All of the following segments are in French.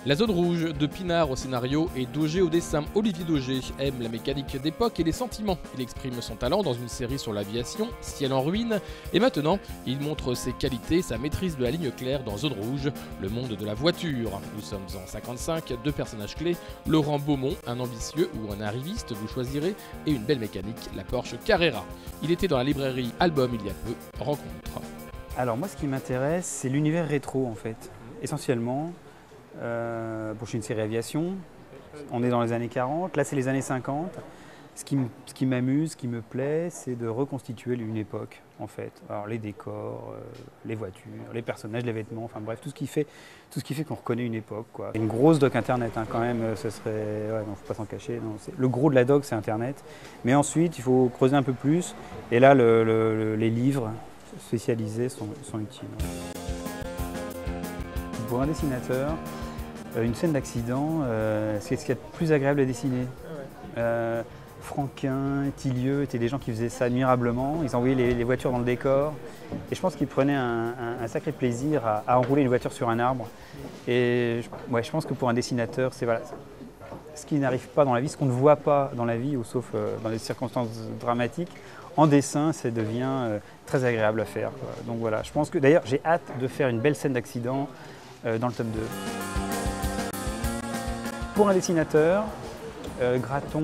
La zone rouge, de Pinard au scénario et d'Auger au dessin. Olivier d'Auger aime la mécanique d'époque et les sentiments. Il exprime son talent dans une série sur l'aviation, Ciel en ruine, et maintenant, il montre ses qualités, sa maîtrise de la ligne claire dans Zone rouge, le monde de la voiture. Nous sommes en 55, deux personnages clés, Laurent Beaumont, un ambitieux ou un arriviste, vous choisirez, et une belle mécanique, la Porsche Carrera. Il était dans la librairie Album il y a peu, rencontre. Alors moi, ce qui m'intéresse, c'est l'univers rétro en fait, essentiellement. Bon, je suis une série aviation, on est dans les années 40, là c'est les années 50. Ce qui m'amuse, ce qui me plaît, c'est de reconstituer une époque en fait. Alors les décors, les voitures, les personnages, les vêtements, enfin bref, tout ce qui fait qu'on reconnaît une époque, quoi. Une grosse doc internet hein, quand même, ce serait, ouais, non, faut pas s'en cacher. Non, le gros de la doc c'est internet, mais ensuite il faut creuser un peu plus. Et là les livres spécialisés sont utiles. Pour un dessinateur, une scène d'accident, c'est ce qu'il y a de plus agréable à dessiner. Franquin, Tillieux étaient des gens qui faisaient ça admirablement. Ils envoyaient les voitures dans le décor. Et je pense qu'ils prenaient un sacré plaisir à enrouler une voiture sur un arbre. Et je pense que pour un dessinateur, c'est voilà, ce qui n'arrive pas dans la vie, ce qu'on ne voit pas dans la vie, ou sauf dans des circonstances dramatiques, en dessin, ça devient très agréable à faire, quoi. Donc voilà, je pense que d'ailleurs, j'ai hâte de faire une belle scène d'accident dans le tome 2. Pour un dessinateur, Graton,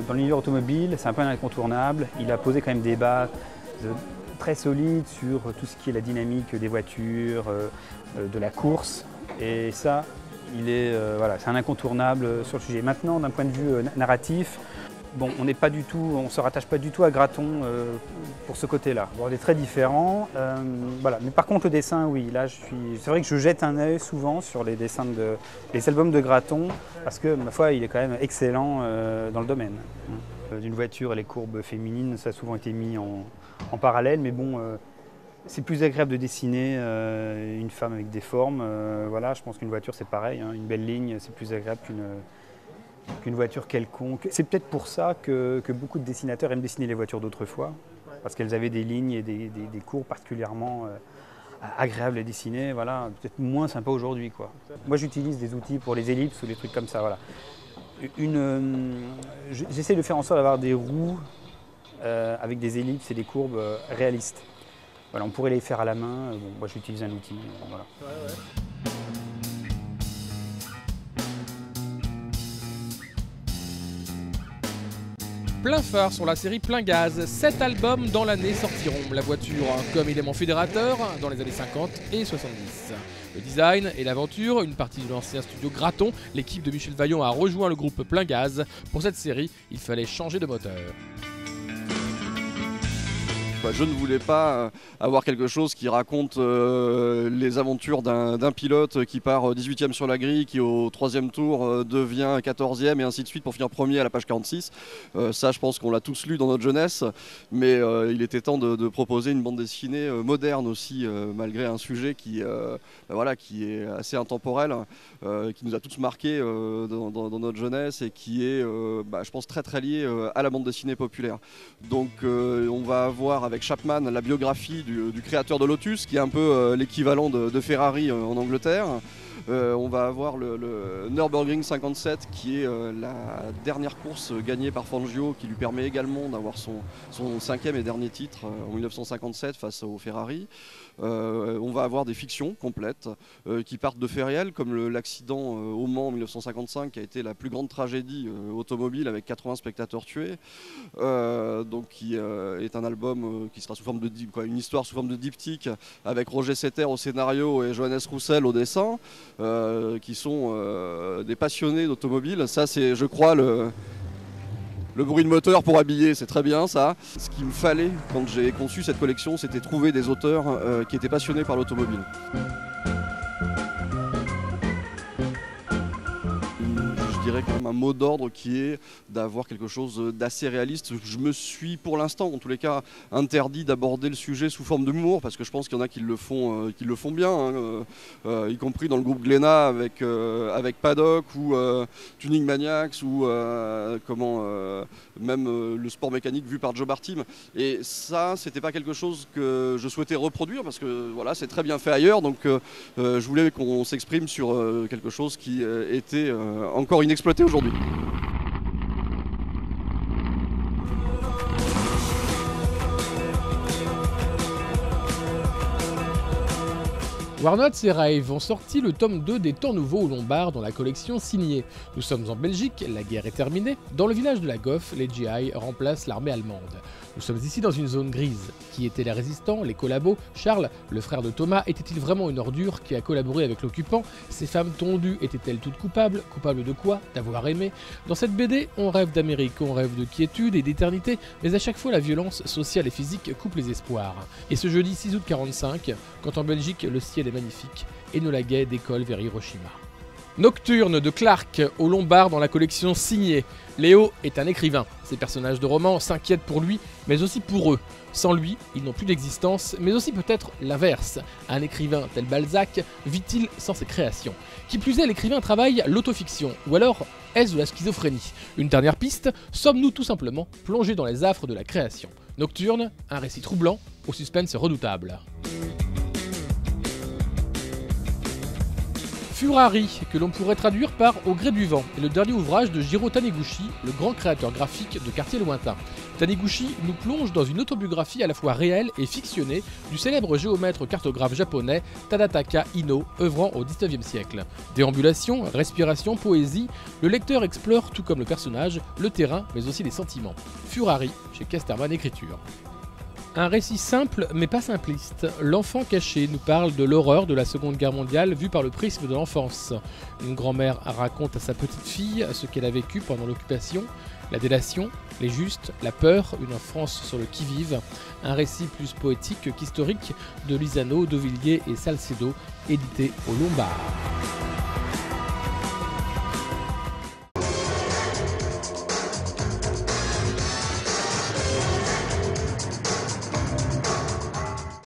dans l'univers automobile, c'est un peu un incontournable. Il a posé quand même des bases très solides sur tout ce qui est la dynamique des voitures, de la course. Et ça, voilà, c'est un incontournable sur le sujet. Maintenant, d'un point de vue narratif, bon, on ne se rattache pas du tout à Graton pour ce côté-là. Bon, on est très différents. Voilà. Mais par contre, le dessin, oui. Là, c'est vrai que je jette un œil souvent sur les dessins les albums de Graton, parce que, ma foi, il est quand même excellent dans le domaine. D'une voiture, les courbes féminines, ça a souvent été mis en parallèle, mais bon, c'est plus agréable de dessiner une femme avec des formes. Voilà, je pense qu'une voiture, c'est pareil, hein. Une belle ligne, c'est plus agréable qu'une voiture quelconque. C'est peut-être pour ça que beaucoup de dessinateurs aiment dessiner les voitures d'autrefois, parce qu'elles avaient des lignes et des courbes particulièrement agréables à dessiner, voilà, peut-être moins sympa aujourd'hui, quoi. Moi j'utilise des outils pour les ellipses ou des trucs comme ça, voilà. J'essaie de faire en sorte d'avoir des roues avec des ellipses et des courbes réalistes. Voilà, on pourrait les faire à la main, bon, moi j'utilise un outil, voilà. Plein phare sur la série Plein Gaz, 7 albums dans l'année sortiront la voiture comme élément fédérateur dans les années 50 et 70. Le design et l'aventure, une partie de l'ancien studio Graton, l'équipe de Michel Vaillant a rejoint le groupe Plein Gaz. Pour cette série, il fallait changer de moteur. Je ne voulais pas avoir quelque chose qui raconte les aventures d'un pilote qui part 18e sur la grille, qui au 3e tour devient 14e et ainsi de suite pour finir premier à la page 46. Ça, je pense qu'on l'a tous lu dans notre jeunesse, mais il était temps de proposer une bande dessinée moderne aussi, malgré un sujet qui est assez intemporel, qui nous a tous marqués dans notre jeunesse et qui est, je pense, très très lié à la bande dessinée populaire. Donc on va avoir avec Chapman la biographie du créateur de Lotus, qui est un peu l'équivalent de Ferrari en Angleterre. On va avoir le Nürburgring 57, qui est la dernière course gagnée par Fangio, qui lui permet également d'avoir son 5e et dernier titre en 1957 face au Ferrari. On va avoir des fictions complètes qui partent de faits réels, comme l'accident au Mans en 1955, qui a été la plus grande tragédie automobile avec 80 spectateurs tués. Donc qui est un album qui sera sous forme de une histoire sous forme de diptyque, avec Roger Setter au scénario et Johannes Roussel au dessin, qui sont des passionnés d'automobile. Ça, c'est, je crois, le bruit de moteur pour habiller, c'est très bien ça. Ce qu'il me fallait quand j'ai conçu cette collection, c'était trouver des auteurs qui étaient passionnés par l'automobile. Je dirais avec un mot d'ordre qui est d'avoir quelque chose d'assez réaliste. Je me suis pour l'instant, en tous les cas, interdit d'aborder le sujet sous forme d'humour, parce que je pense qu'il y en a qui le font bien, hein, y compris dans le groupe Glénat avec Paddock ou Tuning Maniacs ou même le sport mécanique vu par Joe Bartim. Et ça, c'était pas quelque chose que je souhaitais reproduire, parce que voilà, c'est très bien fait ailleurs. Donc je voulais qu'on s'exprime sur quelque chose qui était encore inexploité aujourd'hui. Warnots et Rave ont sorti le tome 2 des Temps Nouveaux aux Lombards dans la collection signée. Nous sommes en Belgique, la guerre est terminée. Dans le village de la Goff, les GI remplacent l'armée allemande. Nous sommes ici dans une zone grise. Qui étaient les résistants, les collabos? Charles, le frère de Thomas, était-il vraiment une ordure qui a collaboré avec l'occupant? Ces femmes tondues étaient-elles toutes coupables? Coupables de quoi? D'avoir aimé? Dans cette BD, on rêve d'Amérique, on rêve de quiétude et d'éternité, mais à chaque fois la violence sociale et physique coupe les espoirs. Et ce jeudi 6 août 45, quand en Belgique le ciel est magnifique, Enola Gay décolle vers Hiroshima. Nocturne de Clark aux Lombards dans la collection signée. Léo est un écrivain. Ses personnages de romans s'inquiètent pour lui, mais aussi pour eux. Sans lui, ils n'ont plus d'existence, mais aussi peut-être l'inverse. Un écrivain tel Balzac vit-il sans ses créations? Qui plus est, l'écrivain travaille l'autofiction, ou alors est-ce de la schizophrénie? Une dernière piste, sommes-nous tout simplement plongés dans les affres de la création? Nocturne, un récit troublant, au suspense redoutable. Furari, que l'on pourrait traduire par Au gré du vent, est le dernier ouvrage de Jiro Taniguchi, le grand créateur graphique de Quartier Lointain. Taniguchi nous plonge dans une autobiographie à la fois réelle et fictionnée du célèbre géomètre cartographe japonais Tadataka Ino, œuvrant au XIXe siècle. Déambulation, respiration, poésie, le lecteur explore, tout comme le personnage, le terrain, mais aussi les sentiments. Furari, chez Casterman Écriture. Un récit simple mais pas simpliste. L'enfant caché nous parle de l'horreur de la Seconde Guerre mondiale vue par le prisme de l'enfance. Une grand-mère raconte à sa petite fille ce qu'elle a vécu pendant l'occupation, la délation, les justes, la peur, une France sur le qui-vive. Un récit plus poétique qu'historique de Lisano, Dauvilliers et Salcedo, édité au Lombard.